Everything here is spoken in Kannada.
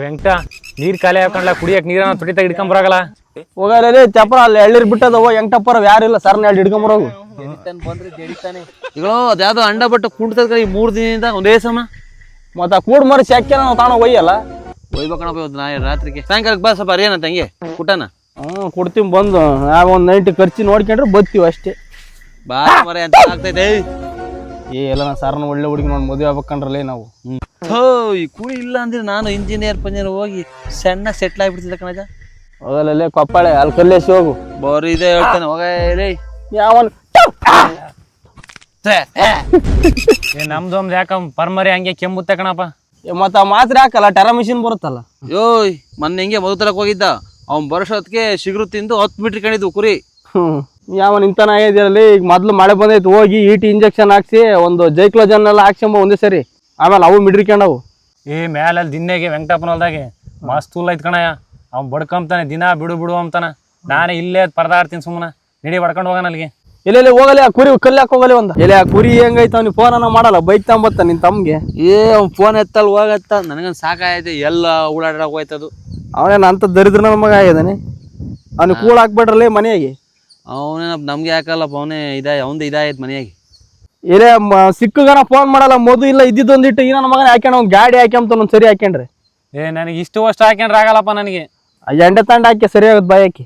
ವೆಂಕಟ ನೀರ್ ಖಾಲಿ ಹಾಕೊಂಡ್ಲ ಕುಡಿಯಕ್ ನೀರನ್ನ ತೊಡಿತಾಗ ಹಿಡ್ಕೊಂಬರಾಗಲ್ಲ ಹೋಗಲೇ ಚಪ್ರ ಅಲ್ಲಿ ಎಳ್ಳಿರ್ ಬಿಟ್ಟದವ ಎಂಟಪ್ಪರ ಯಾರಿಲ್ಲ ಸರ್ನ ಎರಡು ಹಿಡ್ಕೊಂಬರೋಗು ಈಗ ಅದ್ಯಾವ್ದೋ ಅಂಡ ಬಟ್ಟು ಕುಂಟದ ಈ 3 ದಿನದಿಂದ ಒಂದೇ ಸಮ ಮತ್ತ ಕೂಡ್ ಮರಿ ಸೆಕ್ಕೆ ನಾವು ತಾಣ ಒಯ್ಯಲ್ಲ ಒಯ್ಬೇಕಣಪ್ಪ ಇವತ್ತು ನಾ ರಾತ್ರಿಗೆ ಸಾಯಂಕಾಲಕ್ಕೆ ಬಾ ಸ್ವಲ್ಪ ಅರಿಯನ ತಂಗೆ ಊಟನ ಕೊಡ್ತೀವಿ ಬಂದು ನಾವು ಒಂದು ನೈಟ್ ಖರ್ಚು ನೋಡ್ಕೊಂಡ್ರೆ ಬರ್ತೀವಿ ಅಷ್ಟೇ ಬಾ ಮರೆ ಅಂತ ಆಗ್ತೈತೆ ಎಲ್ಲ ನಾ ಸರ್ನ ಒಳ್ಳೆ ಹುಡುಗಿ ನೋಡಿ ಮದುವೆ ಆಗ್ಬೇಕಂಡ್ರಲ್ಲೇ ನಾವು ಈ ಕೂಲಿ ಇಲ್ಲ ಅಂದ್ರೆ ನಾನು ಇಂಜಿನಿಯರ್ ಹೋಗಿ ಸಣ್ಣ ಸೆಟ್ಲ್ ಆಗಿಬಿಡ್ತಿದ್ದೆ ಕಣಜ ಹೋಗಲೇ ಕೊಪ್ಪಳೆ ಅಲ್ಲಿ ಕಲ್ಲೇಸಿ ಹೋಗು ಬೋರ್ ಇದೆ ಹೇಳ್ತಾನೆ ಹೋಗಲೇ ಯಾವನ್ ನಮ್ದೊಂದ್ ಯಾಕ ಪರ್ಮರಿ ಹಂಗೆ ಕೆಮ್ಮುತ್ತೆ ಕಣಪ್ಪ ಮತ್ತ ಮಾತ್ರ ಹಾಕಲ್ಲ ಟೆರ ಮಿಷಿನ್ ಬರುತ್ತಲ್ಲ ಯೋಯ್ ಮೊನ್ನೆ ಹಿಂಗೆ ಮಧು ತರಕ್ ಹೋಗಿದ್ದ ಅವ್ನ್ ಬರೋಷ್ಟೊತ್ತಿಗೆ ಶಿಗ್ರು ತಿಂದು 10 ಮೀಟರ್ ಕಂಡಿದ್ವು ಕುರಿ ಯಾವನ್ ಇಂತನ ಆಗಿದ್ರಲ್ಲಿ ಈಗ ಮೊದ್ಲು ಮಳೆ ಬಂದೈತಿ ಹೋಗಿ ಈಟಿ ಇಂಜೆಕ್ಷನ್ ಹಾಕ್ಸಿ ಒಂದು ಜೈಕ್ಲೋಜನ್ ಎಲ್ಲ ಹಾಕ್ಸಂಬ ಒಂದೇ ಸರಿ ಆಮೇಲೆ ಅವು ಮಿಡ್ರಿಕೊಂಡವು ಮ್ಯಾಲಲ್ಲಿ ದಿನ್ನೆಗೆ ವೆಂಕಟಪ್ಪನ ಹೊಲ್ದಾಗೆ ಮಸ್ತ್ ಹುಲ್ ಐತ್ ಕಣಯ್ಯ ಅವ್ನ್ ಬಡ್ಕೊಂತಾನೆ ದಿನ ಬಿಡು ಅಂತಾನ ನಾನೇ ಇಲ್ಲೇ ಪರದಾಡ್ತೀನಿ ಸುಮ್ಮನ ನಡಿ ಬಡ್ಕೊಂಡು ಹೋಗೋಣ ಅಲ್ಲಿಗೆ ಎಲ್ಲೆಲ್ಲಿ ಹೋಗಲಿ ಆ ಕುರಿ ಕಲ್ಯಾಕ್ ಹೋಗಲಿ ಒಂದ ಎಲ್ಲಿ ಆ ಕುರಿ ಹೆಂಗೈತ ಅವ್ನಿಗೆ ಫೋನ್ ಮಾಡಲ್ಲ ಬೈಕ್ ತಗೊಂಬತ್ತ ನಿನ್ ತಮ್ಗೆ ಅವ್ನ್ ಫೋನ್ ಎತ್ತಲ್ ಹೋಗತ್ತ ನನಗನ್ ಸಾಕಾಯ್ತು ಎಲ್ಲ ಓಡಾಡಕ್ ಹೋಯ್ತದು ಅವನೇನ ಅಂತ ದರಿದ್ರ ನನ್ನ ಮಗ ಆಗಿದಾನೆ ಅವ್ನಿಗೆ ಕೂಳ ಹಾಕ್ಬಿಡ್ರಲ್ಲ ಮನೆಯಾಗೆ ಅವನೇನ ನಮ್ಗೆ ಯಾಕಲ್ಲಪ್ಪ ಅವನೇ ಅವಂದು ಇದಾಯ್ತು ಮನೆಯಾಗಿ ಎಲ್ಲೇ ಸಿಕ್ಕಗನ ಫೋನ್ ಮಾಡಲ್ಲ ಮದು ಇಲ್ಲ ಇದ್ದಿದ್ದೊಂದಿಟ್ಟು ಈ ನನ್ನ ಮಗನ ಹಾಕ್ಯಾಣ ಅವ್ನು ಗಾಡಿ ಹಾಕ್ಯಂತ ಒಂದ್ ಸರಿ ಹಾಕ್ಯಂಡ್ರೆ ನನಗೆ ಇಷ್ಟು ವರ್ಷ ಹಾಕ್ಯಂಡ್ರೆ ಆಗಲ್ಲಪ್ಪ ನನಗೆ ಎಂಡೆ ತಂಡ ಹಾಕಿ ಸರಿ ಆಗುತ್ತೆ ಬಾಯ್ ಹಾಕಿ